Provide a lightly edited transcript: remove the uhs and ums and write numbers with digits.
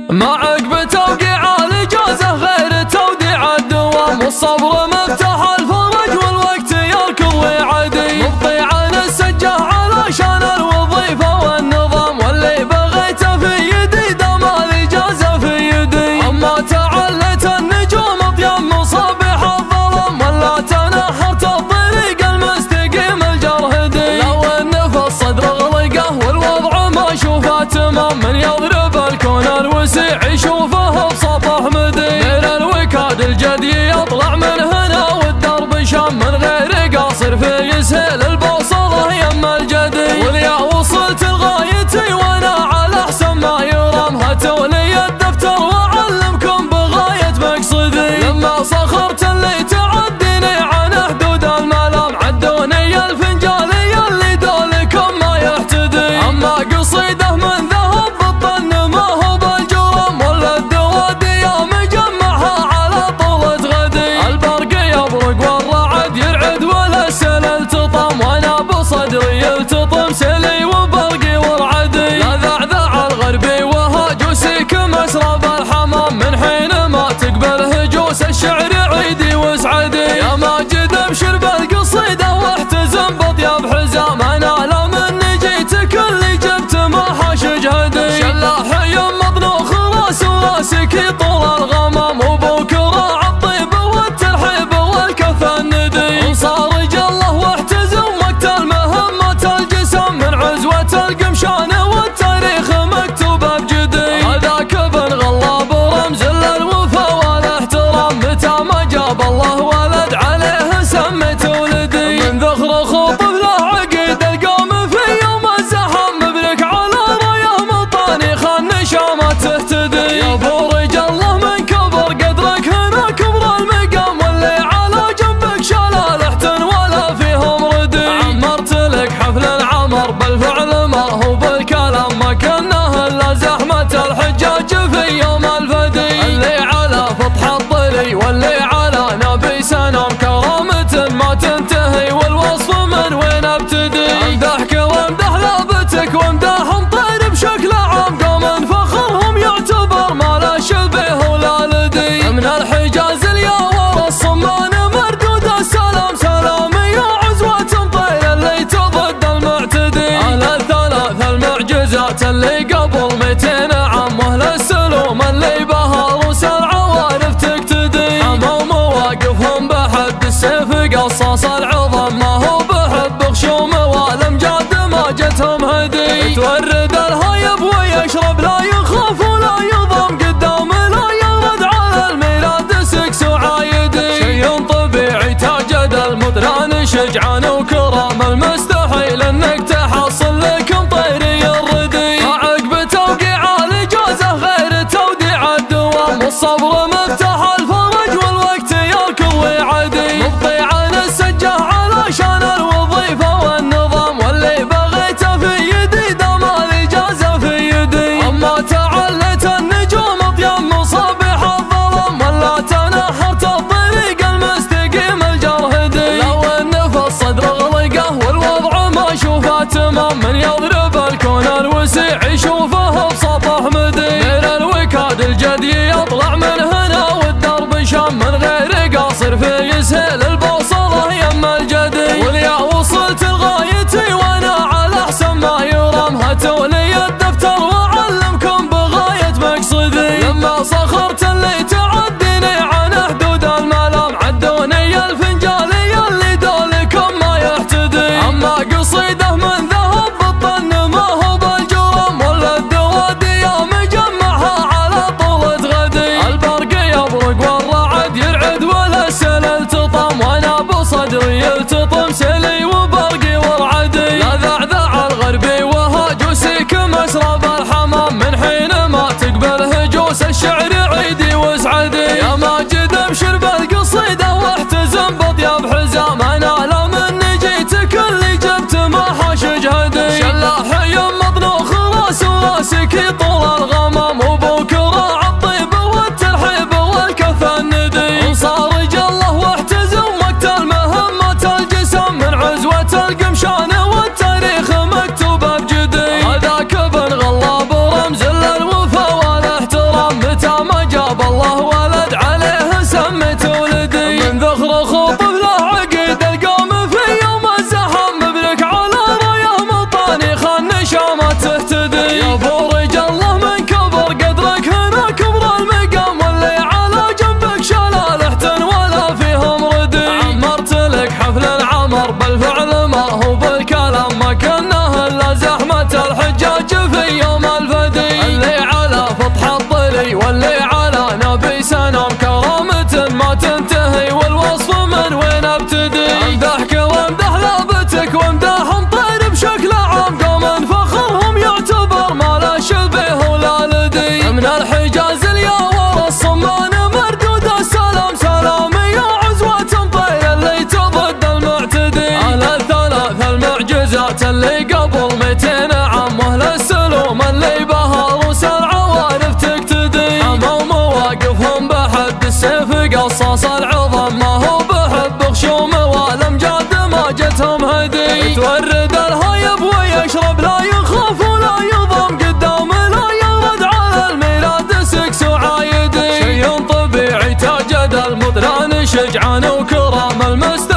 ما عقب توقيع الإجازة غير توديع الدوام، والصبر مفتاح الفرج والوقت يركض ويعدي. مبطي عن السجة علشان الوظيفة والنظام، واللي بغيته في يدي دام الإجازة في يدي. أما تعلت النجوم أطيب مصابيح الظلام، ولا تنحرت الطريق المستقيم الجرهدي. لو ان في الصدر غلقه والوضع ما شوفه تمام، من يضرب الكون الوسيع يشوفه بسطح مدي. غير الوكاد الجدي يطلع من هنا والدرب شام، من غير قاصر في يسهل البوصله يم الجدي. وليا وصلت لغايتي وانا على احسن ما يرام، هاتوا لي الدفتر واعلمكم بغايه مقصدي. لما صخرت اللي تعديني عن حدود الملام، عدوني الفنجالي اللي دولكم ما يحتدي. اما قصيده من ذهب بالطن ما هو بالجرام، ولا الدوادي يوم جمعها على طولة غدي. البرق يبرق والرعد يرعد ولا السلل تطم، وانا بصدري يلتطم سلي وبرقي ورعدي. لا ذعذع الغربي وهاجوسك مسرب الحمام، من حين ما تقبل هجوس الشعر عيدي وسعدي. يا ماجد ابشر بالقصيده واحتزم بطيب حزام، انا لو مني جيتك اللي جبت ما حاشج هدي. شلاح يمضنوخ راس وراسك طول الغمام، وبكره عالطيب والترحيب والكف الندي. صار جله واحتزم وقت المهمة الجسام، من عزوة القمشان والتاريخ مكتوب بجدي. هذاك ابن غلاب رمز للوفا والاحترام، متى ما جاب الله ولد عليه سميت ولدي. من ذخر خطف له عقيد القوم في يوم الزحام، مبرك على رايه مطاني خان نشامه تهتدي. يا ابو رجال الله من كبر قدرك هنا كبر المقام، واللي على جنبك شلال احتن ولا فيهم ردي. عمرت لك حفل العمر بالفعل ما هو بالكلام، ما كنه الا زحمه الحجاج في يوم الفدي. اللي على فطح الطري واللي على نبي سنام، كرامة ما تنتهي والوصف من وين ابتدي. امدحك وامدح لابتك وامدح مطير بشكل عام، قوم فخرهم يعتبر ما لا شبيه ولا لدي. من الحجاز الياور الصمان مردود السلام، سلامي يا عزوة مطير اللي تضد المعتدي. على الثلاث المعجزات اللي قبل 200 عام، واهل السلوم اللي بها روس العوارف تقتدي. حموا مواقفهم بحد السيف قصاص العظم، ما هو بحب خشوم والامجاد ما جتهم هدي. تورد الهايب ويشرب لا يخاف ولا يضم، قدام لا يرد على الميلاد سكس وعايدي. شي طبيعي تاجد المدران شجعان وكرام، المستحيل انك تحصل لك مطيري الردي. ما عقب توقيع الإجازة غير توديع الدوام، والصبر مفتاح الفرج والوقت يركض ويعدي. مبطي عن السجة علشان الوظيفة والنظام، واللي بغيته في يدي دام الإجازة في يدي. أما تعلت النجوم أطيب مصابيح الظلام، ولا تنحرت الطريق المستقيم الجرهدي. لو ان في الصدر غلقه والوضع ما شوفه تمام، من يضرب الكون الوسيع يشوفه بسطح مدي. غير الوكاد الجدي يطلع من هنا والدرب شام، من غير قاصر في يسهل البوصله يم الجدي. وليا وصلت لغايتي وانا على احسن ما يرام، هاتوا لي الدفتر واعلمكم بغايه مقصدي. لما صخرت اللي تعديني عن حدود الملام، عدوني الفنجالي اللي دولكم ما يحتدي. اما قصيده من ذهب بالطن ما هو بالجرام، ولا الدوادي يوم جمعها على طولة غدي. البرق يبرق والرعد يرعد ولا السلل تطم، وانا بصدري يلتطم سلي وبرقي ورعدي. لا ذعذع الغربي وهاجوسك العادي، تورد الهيب ويشرب لا يخاف ولا يضم، قدام لا يرد على الميلاد سكس وعايدي، شي طبيعي تاجد المطران شجعان وكرام المست